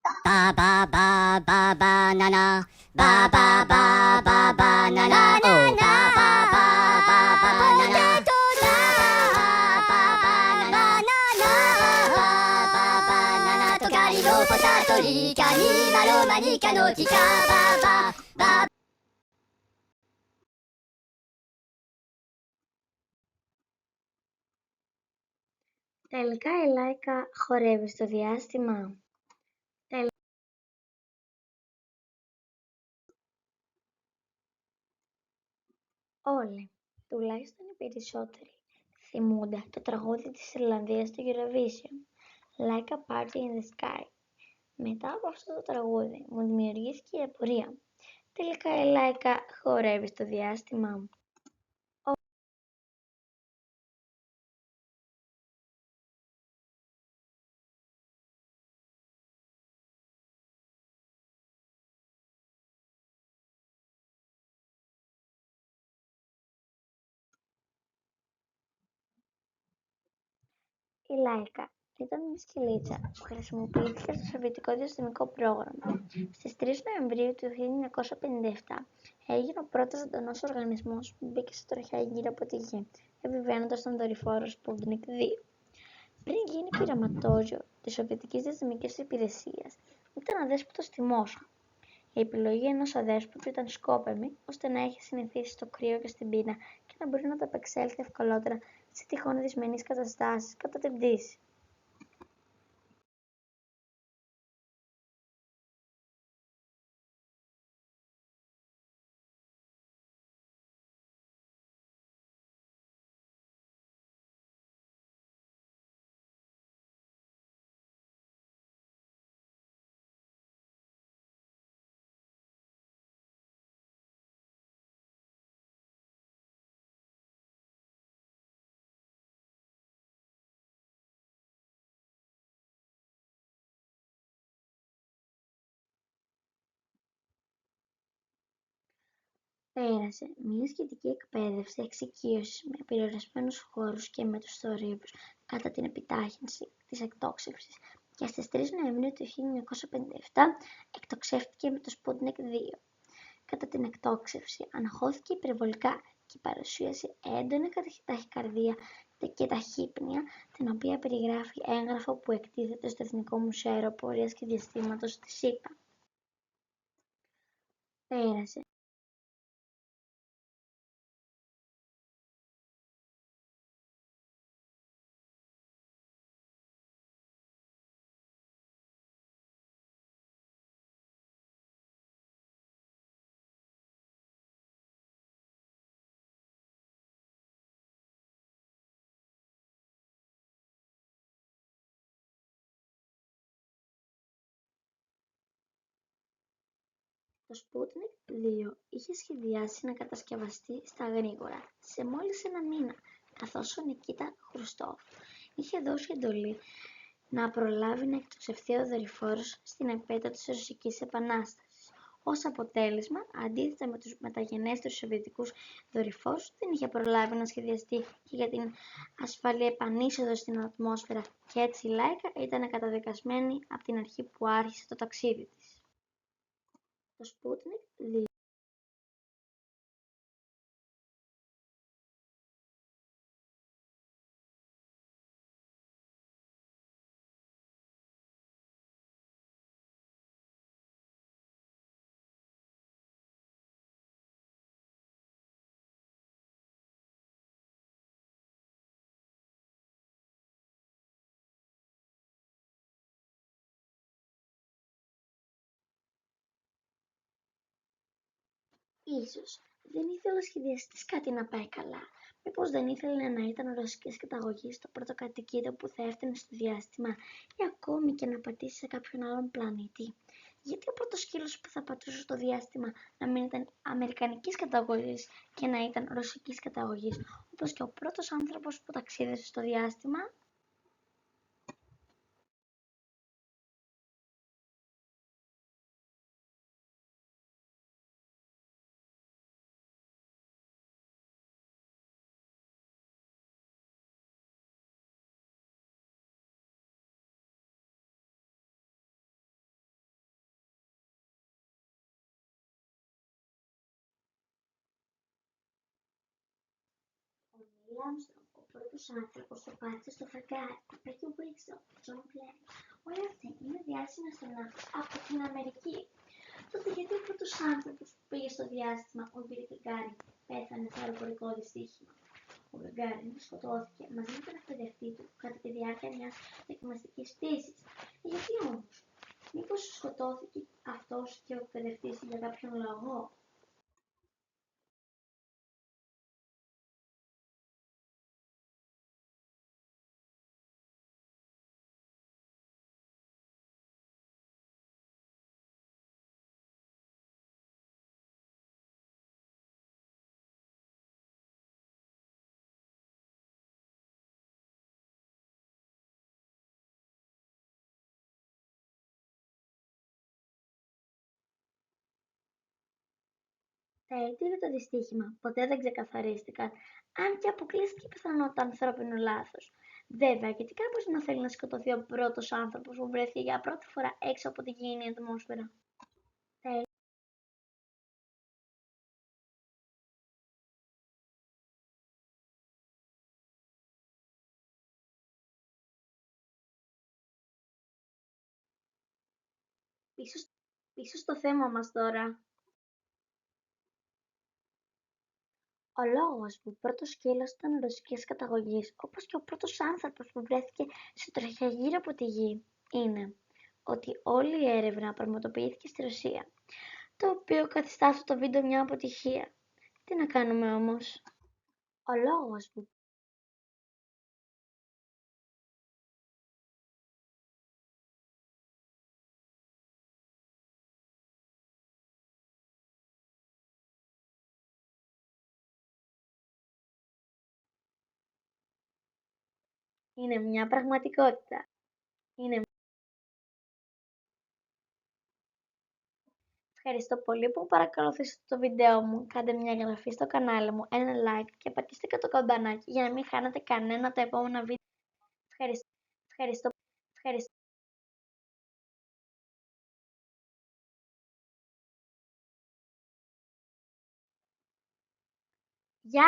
Ba ba ba ba banana. Ba ba ba ba banana. Oh, ba ba ba ba banana. Ba ba ba banana. Ba ba ba banana. とかりのポタトリカにマロマニカのキカバババ. Τελικά η Λάικα χορεύει στο διάστημα. Όλοι, τουλάχιστον οι περισσότεροι, θυμούνται το τραγούδι της Ιρλανδίας στο Eurovision, Like a Party in the Sky. Μετά από αυτό το τραγούδι μου δημιουργήθηκε η απορία. Τελικά η Λάικα χορεύει στο διάστημα. Η Λάικα ήταν μια σκυλίτσα που χρησιμοποιήθηκε στο Σοβιετικό διαστημικό πρόγραμμα. Στις 3 Νοεμβρίου του 1957 έγινε ο πρώτος ζωντανός οργανισμός που μπήκε σε τροχιά γύρω από τη Γη, επιβαίνοντας τον δορυφόρο Sputnik 2. Πριν γίνει πειραματόζωο της Σοβιετικής Διαστημικής Υπηρεσίας, ήταν αδέσποτος στη Μόσχα. Η επιλογή ενός αδέσποτου ήταν σκόπεμη, ώστε να έχει συνηθίσει στο κρύο και στην πείνα και να μπορεί να ανταπεξέλθει ευκολότερα σε τυχόν δυσμενείς καταστάσεις κατά την πτήση. Πέρασε μια σχετική εκπαίδευση εξοικείωσης με περιορισμένους χώρους και με τους θορύβους κατά την επιτάχυνση της εκτόξευσης και στις 3 Νοεμβρίου του 1957 εκτοξεύτηκε με το Sputnik 2. Κατά την εκτόξευση αναχώθηκε υπερβολικά και παρουσίασε έντονη ταχυκαρδία και ταχύπνοια, την οποία περιγράφει έγγραφο που εκτίθεται στο Εθνικό Μουσείο Αεροπορίας και Διαστήματος της ΗΠΑ. Πέρασε Το Sputnik 2 είχε σχεδιάσει να κατασκευαστεί στα γρήγορα σε μόλις ένα μήνα, καθώς ο Νικίτα Χρουστόφ είχε δώσει εντολή να προλάβει να εκτοξευθεί ο δορυφόρος στην επέτειο της Ρωσικής Επανάστασης. Ως αποτέλεσμα, αντίθετα με τους μεταγενέστερους σοβιετικούς δορυφόρους, δεν είχε προλάβει να σχεδιαστεί και για την ασφαλή επανείσοδο στην ατμόσφαιρα και έτσι η Λάικα ήταν καταδικασμένη από την αρχή που άρχισε το ταξίδι της. Το Sputnik 2Ίσως δεν ήθελε ο σχεδιαστής κάτι να πάει καλά. Μήπως δεν ήθελε να ήταν ρωσικής καταγωγής το πρώτο κατοικίδιο που θα έφτανε στο διάστημα ή ακόμη και να πατήσει σε κάποιον άλλον πλανήτη. Γιατί ο πρώτος σκύλος που θα πατούσε στο διάστημα να μην ήταν αμερικανικής καταγωγής και να ήταν ρωσικής καταγωγής, όπως και ο πρώτος άνθρωπος που ταξίδευσε στο διάστημα? Armstrong, ο πρώτος άνθρωπος που πάτησε στο φεγγάρι, η Becky Wilson, ο John Glenn. Όλοι αυτοί είναι διάσημοι αστροναύτες από την Αμερική. Τότε γιατί ο πρώτος άνθρωπος που πήγε στο διάστημα, ο Yuri Gagarin, πέθανε σε αεροπορικό δυστύχημα? Ο Gagarin σκοτώθηκε μαζί με τον εκπαιδευτή του κατά τη διάρκεια μιας δοκιμαστικής πτήσης. Γιατί όμως? Μήπως σκοτώθηκε αυτός και ο εκπαιδευτής για κάποιον λόγο? Τα αίτια για το δυστύχημα ποτέ δεν ξεκαθαρίστηκαν, αν και αποκλείστηκε η πιθανότητα ανθρώπινου λάθους. Βέβαια, γιατί κάποιος να θέλει να σκοτωθεί ο πρώτος άνθρωπος που βρέθηκε για πρώτη φορά έξω από τη γήινη ατμόσφαιρα? Τα πίσω, πίσω στο θέμα μας τώρα. Ο λόγος που ο πρώτος σκύλος ήταν ρωσικής καταγωγής, όπως και ο πρώτος άνθρωπος που βρέθηκε σε τροχιά γύρω από τη γη, είναι ότι όλη η έρευνα πραγματοποιήθηκε στη Ρωσία, το οποίο καθιστά αυτό το βίντεο μια αποτυχία. Τι να κάνουμε όμως? Ο λόγος που είναι μια πραγματικότητα. Είναι... Ευχαριστώ πολύ που παρακολουθήσατε το βίντεο μου. Κάντε μια εγγραφή στο κανάλι μου, ένα like και πατήστε και το καμπανάκι για να μην χάνετε κανένα από τα επόμενα βίντεο. Ευχαριστώ. Ευχαριστώ. Ευχαριστώ. Γεια!